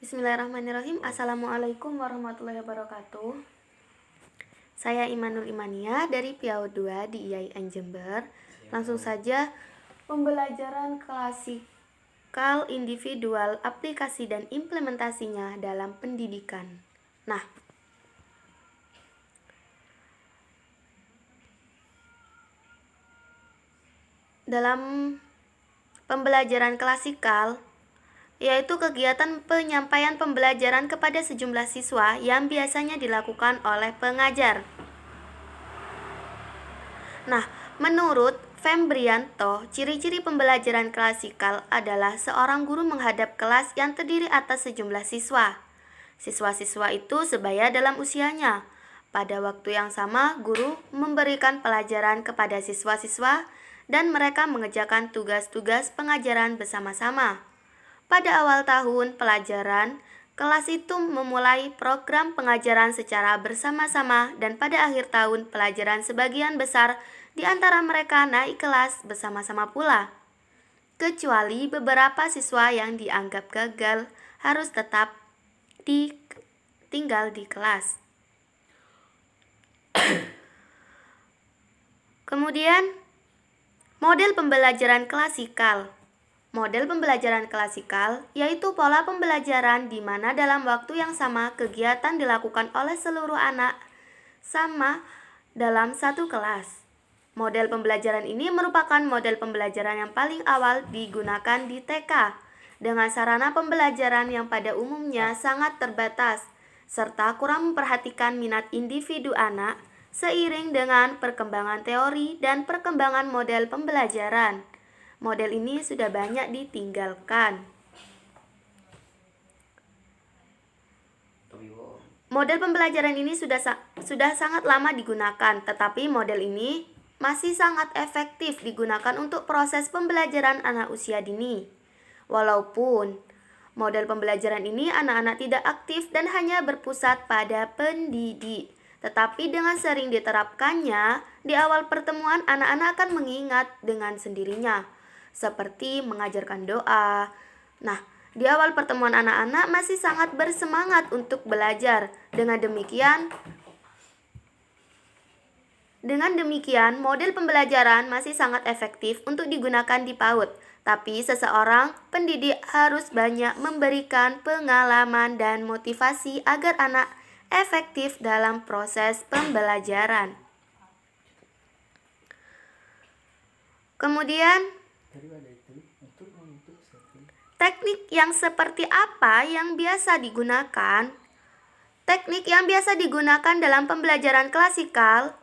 Bismillahirrahmanirrahim. Assalamualaikum warahmatullahi wabarakatuh. Saya Imanul Imania dari PIAU 2 di IAIN Jember. Langsung saja, pembelajaran klasikal individual, aplikasi dan implementasinya dalam pendidikan. Nah, dalam pembelajaran klasikal, yaitu kegiatan penyampaian pembelajaran kepada sejumlah siswa yang biasanya dilakukan oleh pengajar. Nah, menurut Fembrianto, ciri-ciri pembelajaran klasikal adalah seorang guru menghadap kelas yang terdiri atas sejumlah siswa. Siswa-siswa itu sebaya dalam usianya. Pada waktu yang sama, guru memberikan pelajaran kepada siswa-siswa dan mereka mengerjakan tugas-tugas pengajaran bersama-sama. Pada awal tahun pelajaran, kelas itu memulai program pengajaran secara bersama-sama dan pada akhir tahun pelajaran sebagian besar di antara mereka naik kelas bersama-sama pula. Kecuali beberapa siswa yang dianggap gagal harus tetap tinggal di kelas. Kemudian, model pembelajaran klasikal. Model pembelajaran klasikal yaitu pola pembelajaran di mana dalam waktu yang sama kegiatan dilakukan oleh seluruh anak sama dalam satu kelas. Model pembelajaran ini merupakan model pembelajaran yang paling awal digunakan di TK dengan sarana pembelajaran yang pada umumnya sangat terbatas serta kurang memperhatikan minat individu anak seiring dengan perkembangan teori dan perkembangan model pembelajaran. Model ini sudah banyak ditinggalkan. Model pembelajaran ini sudah sangat lama digunakan, tetapi model ini masih sangat efektif digunakan untuk proses pembelajaran anak usia dini. Walaupun model pembelajaran ini anak-anak tidak aktif dan hanya berpusat pada pendidik, tetapi dengan sering diterapkannya, di awal pertemuan anak-anak akan mengingat dengan sendirinya, seperti mengajarkan doa. Nah, di awal pertemuan anak-anak masih sangat bersemangat untuk belajar. Dengan demikian, model pembelajaran masih sangat efektif untuk digunakan di PAUD. Tapi seseorang pendidik harus banyak memberikan pengalaman dan motivasi agar anak efektif dalam proses pembelajaran. Kemudian, teknik yang seperti apa yang biasa digunakan? Teknik yang biasa digunakan dalam pembelajaran klasikal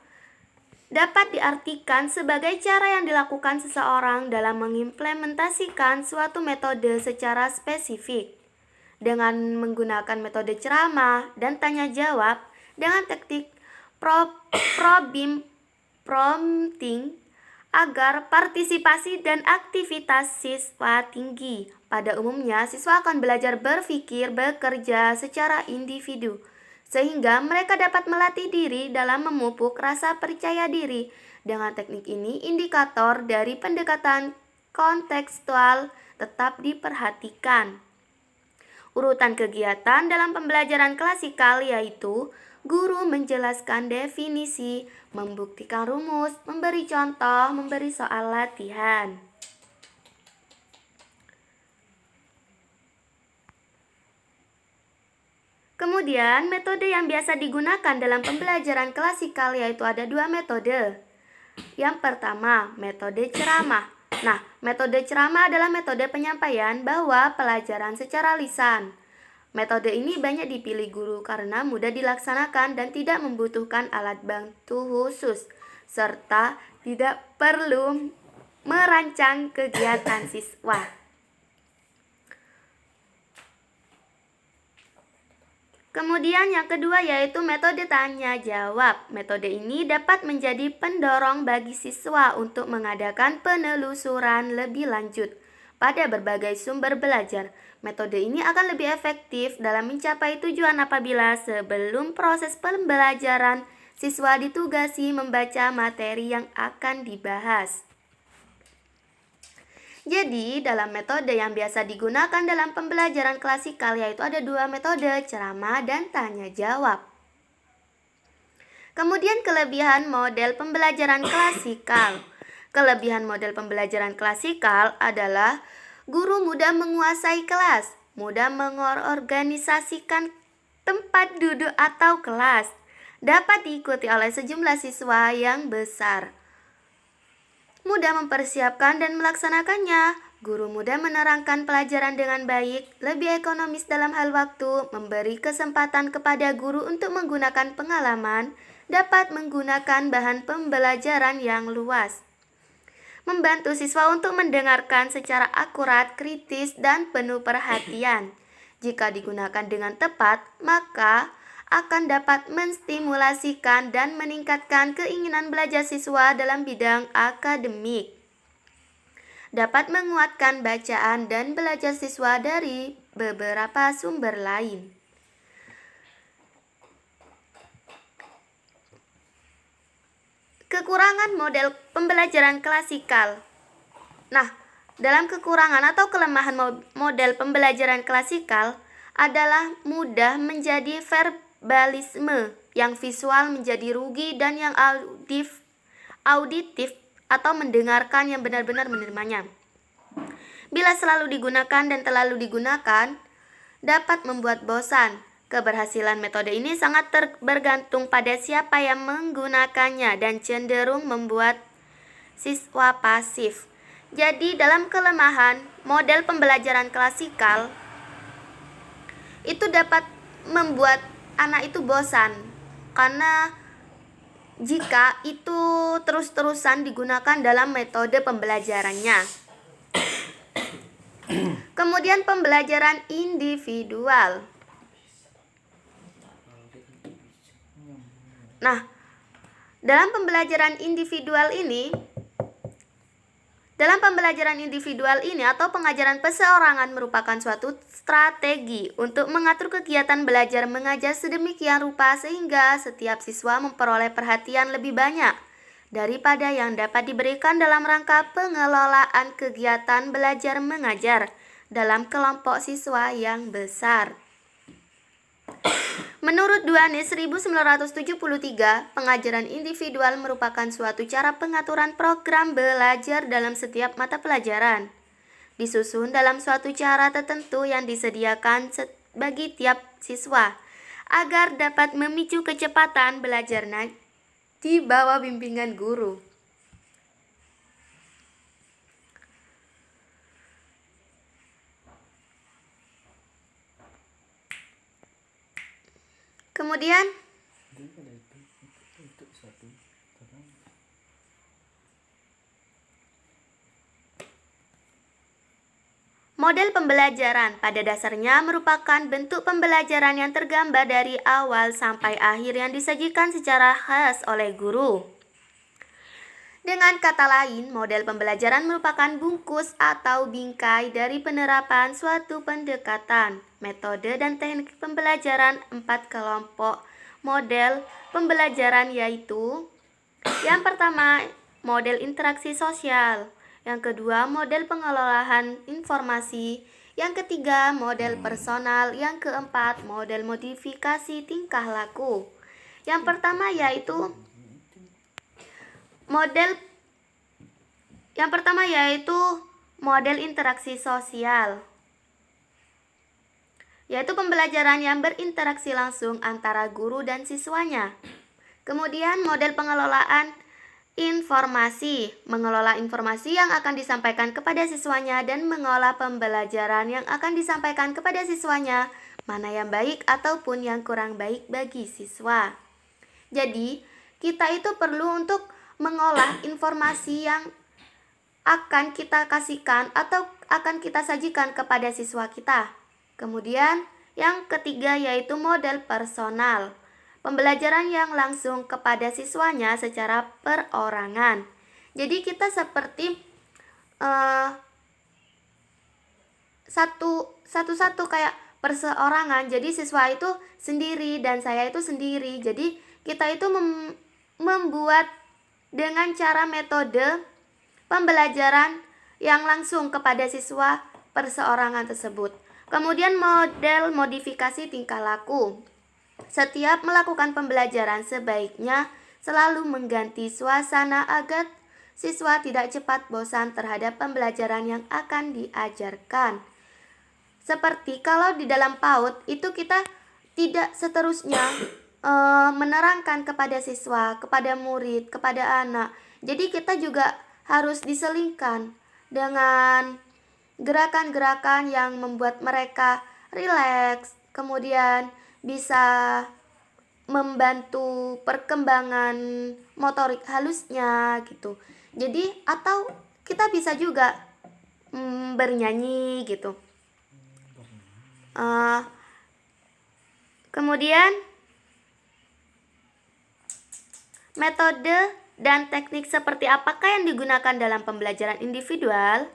dapat diartikan sebagai cara yang dilakukan seseorang dalam mengimplementasikan suatu metode secara spesifik. Dengan menggunakan metode ceramah dan tanya jawab dengan teknik prompting agar partisipasi dan aktivitas siswa tinggi. Pada umumnya, siswa akan belajar berpikir, bekerja secara individu, sehingga mereka dapat melatih diri dalam memupuk rasa percaya diri. Dengan teknik ini, indikator dari pendekatan kontekstual tetap diperhatikan. Urutan kegiatan dalam pembelajaran klasikal yaitu guru menjelaskan definisi, membuktikan rumus, memberi contoh, memberi soal latihan. Kemudian, metode yang biasa digunakan dalam pembelajaran klasikal yaitu ada dua metode. Yang pertama, metode ceramah. Nah, metode ceramah adalah metode penyampaian bahwa pelajaran secara lisan. Metode ini banyak dipilih guru karena mudah dilaksanakan dan tidak membutuhkan alat bantu khusus, serta tidak perlu merancang kegiatan siswa. Kemudian yang kedua yaitu metode tanya jawab. Metode ini dapat menjadi pendorong bagi siswa untuk mengadakan penelusuran lebih lanjut pada berbagai sumber belajar. Metode ini akan lebih efektif dalam mencapai tujuan apabila sebelum proses pembelajaran siswa ditugasi membaca materi yang akan dibahas. Jadi, dalam metode yang biasa digunakan dalam pembelajaran klasikal yaitu ada dua metode, ceramah dan tanya jawab. Kemudian kelebihan model pembelajaran klasikal. Kelebihan model pembelajaran klasikal adalah guru mudah menguasai kelas, mudah mengorganisasikan tempat duduk atau kelas, dapat diikuti oleh sejumlah siswa yang besar, mudah mempersiapkan dan melaksanakannya. Guru mudah menerangkan pelajaran dengan baik, lebih ekonomis dalam hal waktu, memberi kesempatan kepada guru untuk menggunakan pengalaman, dapat menggunakan bahan pembelajaran yang luas, membantu siswa untuk mendengarkan secara akurat, kritis, dan penuh perhatian. Jika digunakan dengan tepat, maka akan dapat menstimulasikan dan meningkatkan keinginan belajar siswa dalam bidang akademik. Dapat menguatkan bacaan dan belajar siswa dari beberapa sumber lain. Kekurangan model pembelajaran klasikal. Nah, dalam kekurangan atau kelemahan model pembelajaran klasikal adalah mudah menjadi verbalisme, yang visual menjadi rugi, dan yang auditif atau mendengarkan yang benar-benar menerimanya. Bila selalu digunakan dan terlalu digunakan, dapat membuat bosan. Keberhasilan metode ini sangat bergantung pada siapa yang menggunakannya dan cenderung membuat siswa pasif. Jadi dalam kelemahan model pembelajaran klasikal itu dapat membuat anak itu bosan, karena jika itu terus-terusan digunakan dalam metode pembelajarannya. Kemudian pembelajaran individual. Nah, dalam pembelajaran individual ini atau pengajaran perseorangan merupakan suatu strategi untuk mengatur kegiatan belajar mengajar sedemikian rupa sehingga setiap siswa memperoleh perhatian lebih banyak daripada yang dapat diberikan dalam rangka pengelolaan kegiatan belajar mengajar dalam kelompok siswa yang besar. Menurut Duanes 1973, pengajaran individual merupakan suatu cara pengaturan program belajar dalam setiap mata pelajaran, disusun dalam suatu cara tertentu yang disediakan bagi tiap siswa, agar dapat memicu kecepatan belajarnya di bawah bimbingan guru. Kemudian model pembelajaran pada dasarnya merupakan bentuk pembelajaran yang tergambar dari awal sampai akhir yang disajikan secara khas oleh guru. Dengan kata lain, model pembelajaran merupakan bungkus atau bingkai dari penerapan suatu pendekatan, metode, dan teknik pembelajaran 4 kelompok model pembelajaran, yaitu yang pertama, model interaksi sosial, yang kedua, model pengelolaan informasi, yang ketiga, model personal, yang keempat, model modifikasi tingkah laku. Yang pertama yaitu model interaksi sosial, yaitu pembelajaran yang berinteraksi langsung antara guru dan siswanya. Kemudian model pengelolaan informasi, mengelola informasi yang akan disampaikan kepada siswanya dan mengolah pembelajaran yang akan disampaikan kepada siswanya, mana yang baik ataupun yang kurang baik bagi siswa. Jadi, kita itu perlu untuk mengolah informasi yang akan kita kasihkan atau akan kita sajikan kepada siswa kita. Kemudian yang ketiga yaitu model personal, pembelajaran yang langsung kepada siswanya secara perorangan. Jadi kita seperti satu-satu kayak perseorangan. Jadi siswa itu sendiri dan saya itu sendiri. Jadi kita itu membuat dengan cara metode pembelajaran yang langsung kepada siswa perseorangan tersebut. Kemudian model modifikasi tingkah laku. Setiap melakukan pembelajaran sebaiknya selalu mengganti suasana agar siswa tidak cepat bosan terhadap pembelajaran yang akan diajarkan. Seperti kalau di dalam PAUD itu kita tidak seterusnya menerangkan kepada siswa, kepada murid, kepada anak. Jadi kita juga harus diselingkan dengan gerakan-gerakan yang membuat mereka rileks, kemudian bisa membantu perkembangan motorik halusnya gitu. Jadi atau kita bisa juga bernyanyi gitu. Kemudian metode dan teknik seperti apakah yang digunakan dalam pembelajaran individual?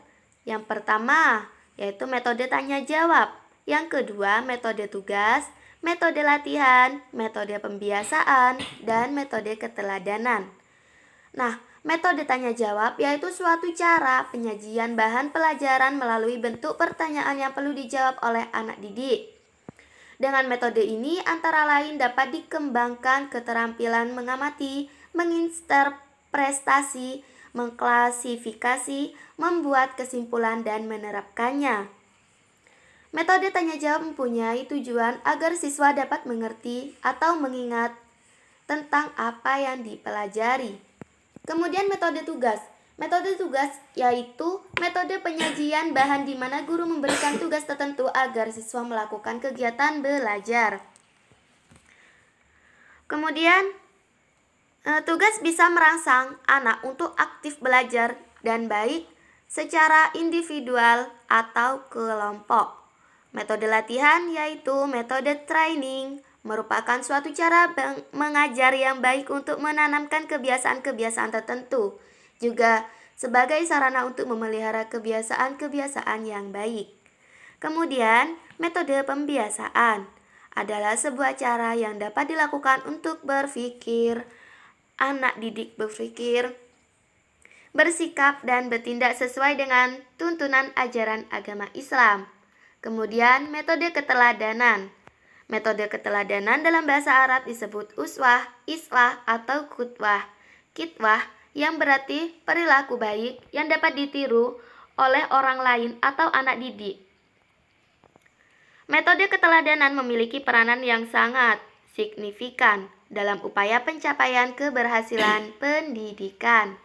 Yang pertama yaitu metode tanya jawab. Yang kedua metode tugas, metode latihan, metode pembiasaan, dan metode keteladanan. Nah, metode tanya jawab yaitu suatu cara penyajian bahan pelajaran melalui bentuk pertanyaan yang perlu dijawab oleh anak didik. Dengan metode ini antara lain dapat dikembangkan keterampilan mengamati, menginterpretasi, mengklasifikasi, membuat kesimpulan dan menerapkannya. Metode tanya jawab mempunyai tujuan agar siswa dapat mengerti atau mengingat tentang apa yang dipelajari. Kemudian metode tugas. Metode tugas yaitu metode penyajian bahan di mana guru memberikan tugas tertentu agar siswa melakukan kegiatan belajar. Kemudian tugas bisa merangsang anak untuk aktif belajar dan baik secara individual atau kelompok. Metode latihan yaitu metode training merupakan suatu cara mengajar yang baik untuk menanamkan kebiasaan-kebiasaan tertentu. Juga sebagai sarana untuk memelihara kebiasaan-kebiasaan yang baik. Kemudian, metode pembiasaan adalah sebuah cara yang dapat dilakukan untuk berpikir, anak didik berpikir, bersikap dan bertindak sesuai dengan tuntunan ajaran agama Islam. Kemudian, metode keteladanan. Metode keteladanan dalam bahasa Arab disebut uswah, islah, atau qudwah. Qidwah yang berarti perilaku baik yang dapat ditiru oleh orang lain atau anak didik. Metode keteladanan memiliki peranan yang sangat signifikan dalam upaya pencapaian keberhasilan pendidikan.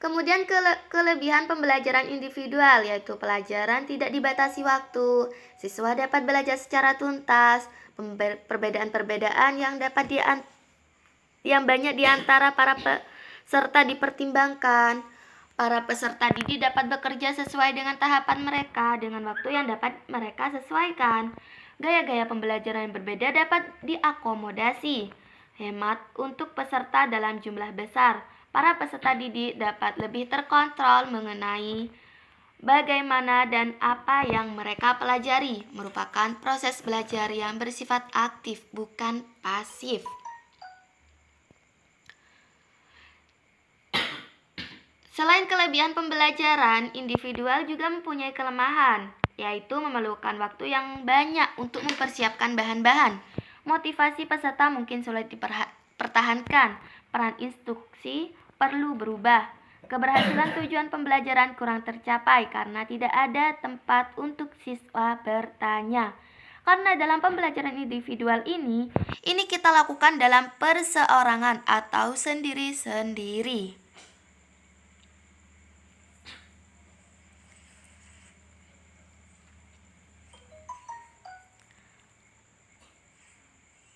Kemudian kelebihan pembelajaran individual yaitu pelajaran tidak dibatasi waktu, siswa dapat belajar secara tuntas, perbedaan-perbedaan yang banyak di antara para peserta dipertimbangkan. Para peserta didik dapat bekerja sesuai dengan tahapan mereka dengan waktu yang dapat mereka sesuaikan. Gaya-gaya pembelajaran yang berbeda dapat diakomodasi. Hemat untuk peserta dalam jumlah besar. Para peserta didik dapat lebih terkontrol mengenai bagaimana dan apa yang mereka pelajari, merupakan proses belajar yang bersifat aktif, bukan pasif. Selain kelebihan pembelajaran, individual juga mempunyai kelemahan, yaitu memerlukan waktu yang banyak untuk mempersiapkan bahan-bahan. Motivasi peserta mungkin sulit dipertahankan, peran instruksi perlu berubah. Keberhasilan tujuan pembelajaran kurang tercapai karena tidak ada tempat untuk siswa bertanya. Karena dalam pembelajaran individual ini kita lakukan dalam perseorangan atau sendiri-sendiri.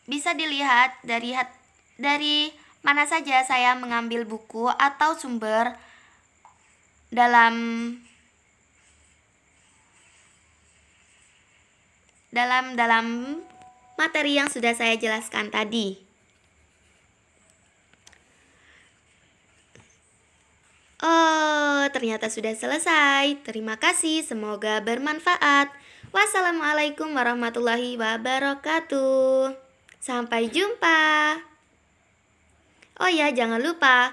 Bisa dilihat dari mana saja saya mengambil buku atau sumber dalam materi yang sudah saya jelaskan tadi. Oh, ternyata sudah selesai. Terima kasih, semoga bermanfaat. Wassalamualaikum warahmatullahi wabarakatuh. Sampai jumpa. Oh ya, jangan lupa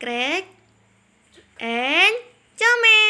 Crack and Comeng.